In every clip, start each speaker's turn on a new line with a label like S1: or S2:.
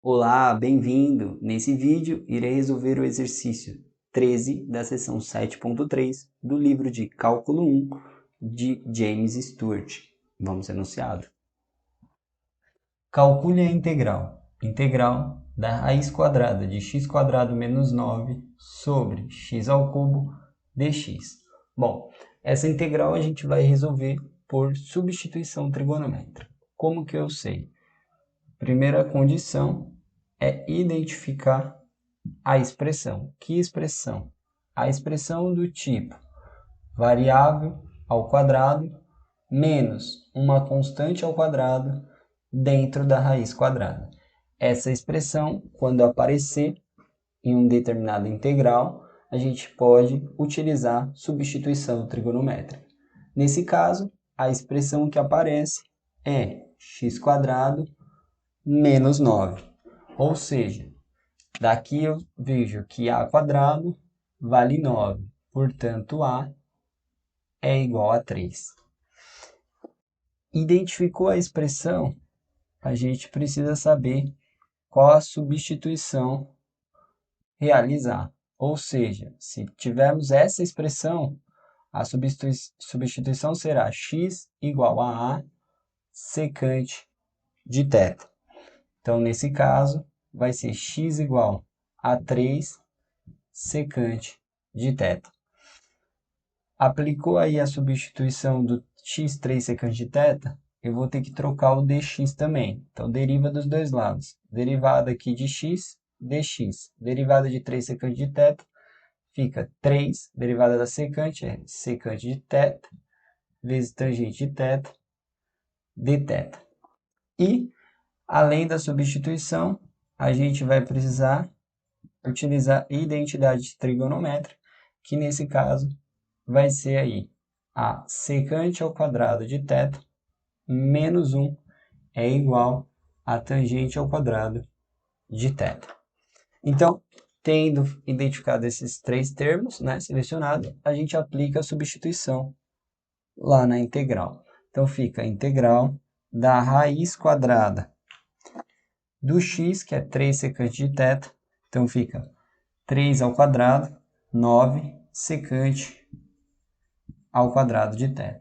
S1: Olá, bem-vindo! Nesse vídeo, irei resolver o exercício 13 da seção 7.3 do livro de Cálculo 1 de James Stewart. Vamos ao enunciado. Calcule a integral. Integral da raiz quadrada de x² menos 9 sobre x ao cubo dx. Bom, essa integral a gente vai resolver por substituição trigonométrica. Como que eu sei? Primeira condição é identificar a expressão. Que expressão? A expressão do tipo variável ao quadrado menos uma constante ao quadrado dentro da raiz quadrada. Essa expressão, quando aparecer em um determinado integral, a gente pode utilizar substituição trigonométrica. Nesse caso, a expressão que aparece é x² menos 9. Ou seja, daqui eu vejo que a² vale 9, portanto a é igual a 3. Identificou a expressão, a gente precisa saber qual a substituição realizar. Ou seja, se tivermos essa expressão, a substituição será x igual a secante de θ. Então, nesse caso, vai ser x igual a 3 secante de θ. Aplicou aí a substituição do x3 secante de θ, eu vou ter que trocar o dx também. Então, deriva dos dois lados. Derivada aqui de x, dx. Derivada de 3 secante de θ, fica 3. Derivada da secante é secante de θ, vezes tangente de θ, dθ. E, além da substituição, a gente vai precisar utilizar identidade trigonométrica, que nesse caso vai ser aí a secante ao quadrado de θ menos 1 é igual a tangente ao quadrado de θ. Então, tendo identificado esses três termos, né, selecionado, a gente aplica a substituição lá na integral. Então, fica a integral da raiz quadrada do x, que é 3 secante de θ. Então, fica 3 ao quadrado, 9 secante ao quadrado de θ,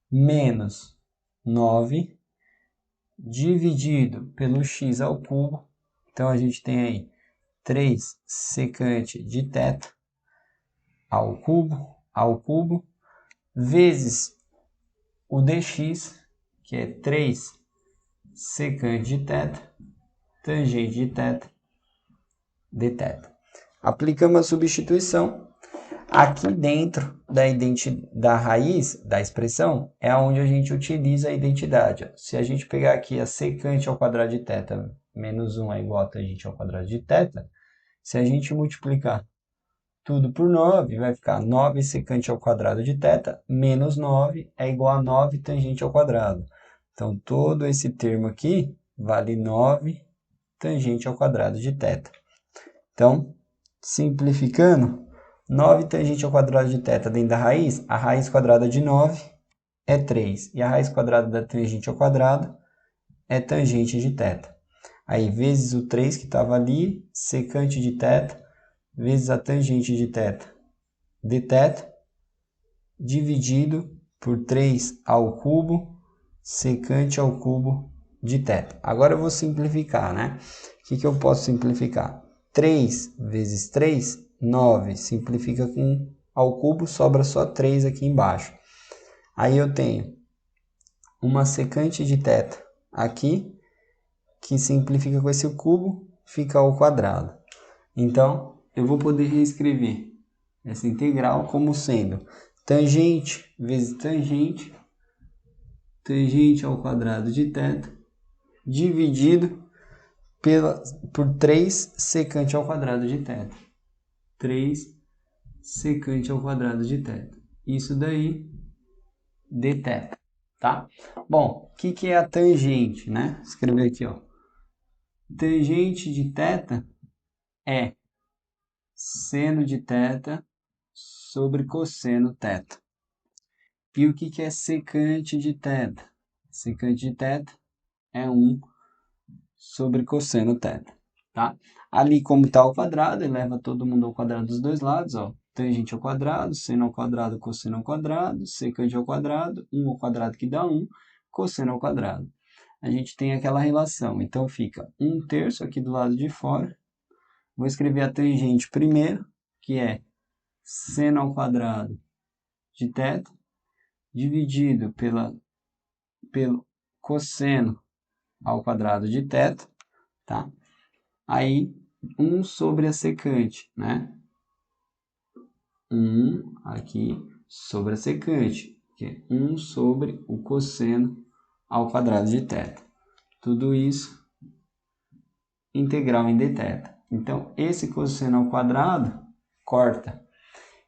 S1: menos 9 dividido pelo x ao cubo. Então, a gente tem aí 3 secante de θ ao cubo, vezes o dx, que é 3 secante de θ, tangente de θ, dθ. Aplicamos a substituição. Aqui dentro da raiz da expressão é onde a gente utiliza a identidade. Se a gente pegar aqui a secante ao quadrado de θ menos 1 é igual a tangente ao quadrado de θ, se a gente multiplicar tudo por 9, vai ficar 9 secante ao quadrado de θ menos 9 é igual a 9 tangente ao quadrado. Então, todo esse termo aqui vale 9 tangente ao quadrado de θ. Então, simplificando, 9 tangente ao quadrado de θ dentro da raiz, a raiz quadrada de 9 é 3. E a raiz quadrada da tangente ao quadrado é tangente de θ. Aí, vezes o 3 que estava ali, secante de θ, vezes a tangente de θ, dθ, dividido por 3 ao cubo, secante ao cubo de θ. Agora eu vou simplificar, né? O que eu posso simplificar? 3 vezes 3, 9. Simplifica com ao cubo, sobra só 3 aqui embaixo. Aí eu tenho uma secante de θ aqui, que simplifica com esse cubo, fica ao quadrado. Então, eu vou poder reescrever essa integral como sendo tangente vezes tangente, tangente ao quadrado de θ, dividido por 3 secante ao quadrado de θ. 3 secante ao quadrado de θ. Isso daí, dθ, tá? Bom, o que é a tangente, né? Vou escrever aqui, ó. Tangente de θ é seno de θ sobre cosseno θ. E o que é secante de θ? Secante de θ é 1 sobre cosseno θ, tá? Ali, como está ao quadrado, ele leva todo mundo ao quadrado dos dois lados, ó. Tangente ao quadrado, seno ao quadrado, cosseno ao quadrado, secante ao quadrado, 1 ao quadrado que dá 1, cosseno ao quadrado. A gente tem aquela relação, então fica 1/3 aqui do lado de fora. Vou escrever a tangente primeiro, que é seno ao quadrado de θ, dividido pelo cosseno ao quadrado de θ, tá? Aí, 1 sobre a secante, né? 1 aqui sobre a secante, que é 1 sobre o cosseno ao quadrado de θ. Tudo isso integral em dθ. Então, esse cosseno ao quadrado corta.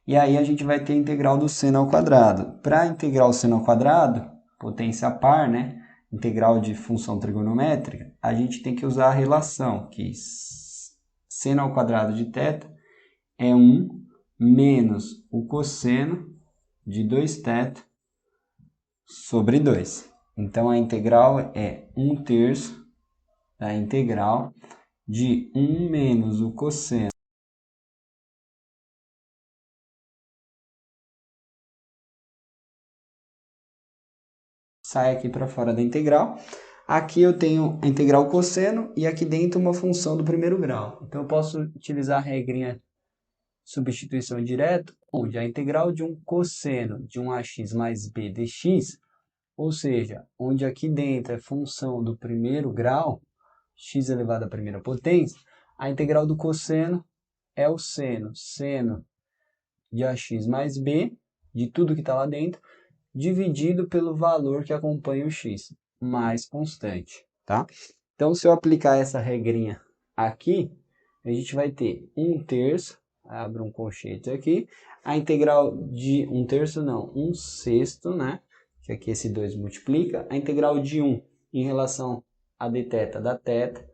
S1: E aí a gente vai ter a integral do seno ao quadrado. Para integrar o seno ao quadrado, potência par, né? Integral de função trigonométrica, a gente tem que usar a relação que seno ao quadrado de θ é 1 menos o cosseno de 2θ sobre 2. Então, a integral é 1/3 da integral de 1 menos o cosseno sai aqui para fora da integral. Aqui eu tenho a integral cosseno e aqui dentro uma função do primeiro grau. Então, eu posso utilizar a regrinha substituição direta, onde a integral de um cosseno de um ax mais b dx, ou seja, onde aqui dentro é função do primeiro grau, x elevado à primeira potência, a integral do cosseno é o seno de ax mais b, de tudo que está lá dentro, dividido pelo valor que acompanha o x, mais constante, tá? Então, se eu aplicar essa regrinha aqui, a gente vai ter 1/3, abro um colchete aqui, a integral de 1/3 não, 1/6, né? Que aqui esse 2 multiplica, a integral de 1 em relação a dθ dá θ,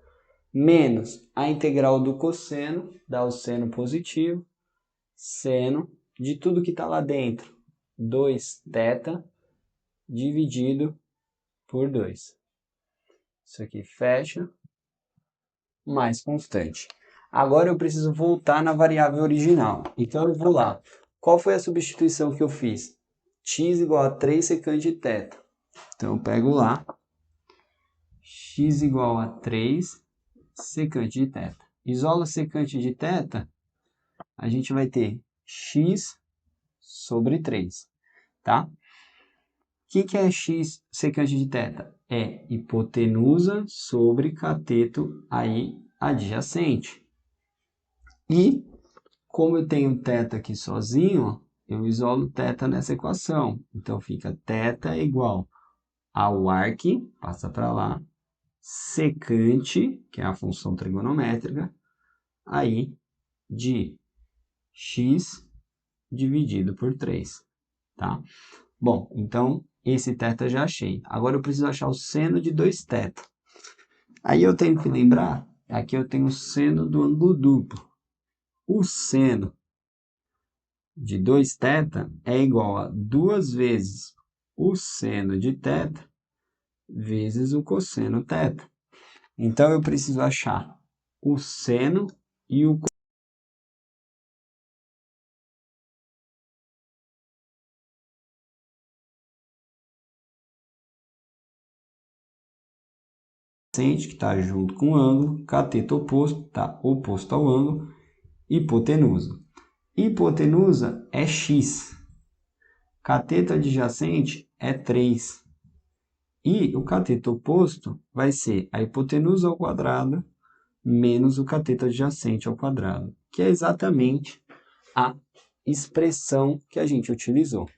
S1: menos a integral do cosseno, dá o seno positivo, seno de tudo que está lá dentro, 2θ dividido por 2. Isso aqui fecha, mais constante. Agora eu preciso voltar na variável original. Então eu vou lá. Qual foi a substituição que eu fiz? X igual a 3 secante de θ. Então eu pego lá. X igual a 3 secante de θ. Isola secante de θ, a gente vai ter x sobre 3, tá? O que é x secante de θ? É hipotenusa sobre cateto aí adjacente. E, como eu tenho θ aqui sozinho, eu isolo θ nessa equação. Então, fica θ igual ao arc, passa para lá, secante, que é a função trigonométrica, aí de x dividido por 3, tá? Bom, então esse θ já achei. Agora eu preciso achar o seno de 2θ. Aí eu tenho que lembrar, aqui eu tenho o seno do ângulo duplo. O seno de 2θ é igual a 2 vezes o seno de θ vezes o cosseno θ. Então eu preciso achar o seno e o que está junto com o ângulo, cateto oposto, está oposto ao ângulo, hipotenusa. Hipotenusa é x, cateto adjacente é 3. E o cateto oposto vai ser a hipotenusa ao quadrado menos o cateto adjacente ao quadrado, que é exatamente a expressão que a gente utilizou.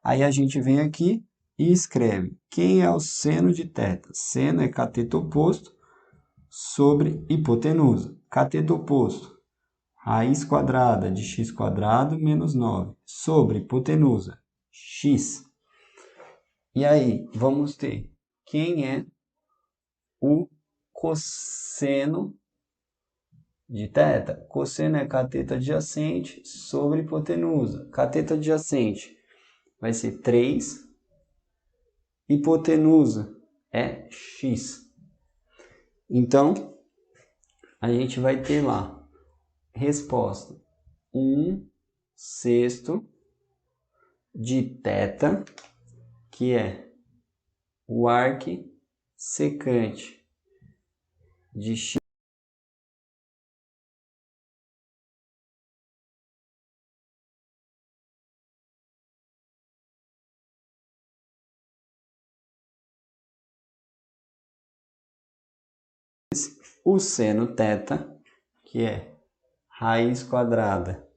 S1: Aí a gente vem aqui e escreve quem é o seno de θ. Seno é cateto oposto sobre hipotenusa. Cateto oposto, raiz quadrada de x quadrado menos 9 sobre hipotenusa, x. E aí, vamos ter quem é o cosseno de θ. Cosseno é cateto adjacente sobre hipotenusa. Cateto adjacente vai ser 3. Hipotenusa é x. Então, a gente vai ter lá, resposta, 1/6 de θ, que é o arc secante de x o seno θ, que é raiz quadrada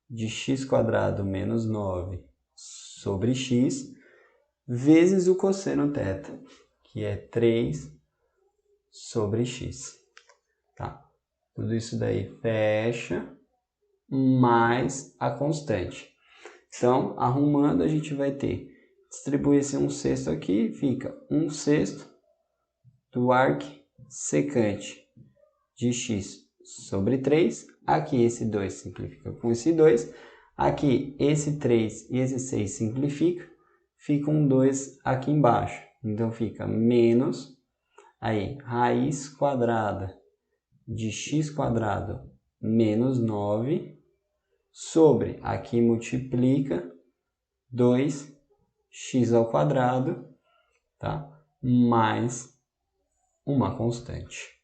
S1: de x² menos 9 sobre x, vezes o cosseno θ, que é 3 sobre x. Tá? Tudo isso daí fecha, mais a constante. Então, arrumando, a gente vai ter, distribuir esse 1/6 aqui, fica 1/6 do arc secante de x sobre 3. Aqui esse 2 simplifica com esse 2. Aqui esse 3 e esse 6 simplifica. Fica um 2 aqui embaixo. Então fica menos, aí, raiz quadrada de x² menos 9 sobre, aqui multiplica, 2x², tá? Mais uma constante.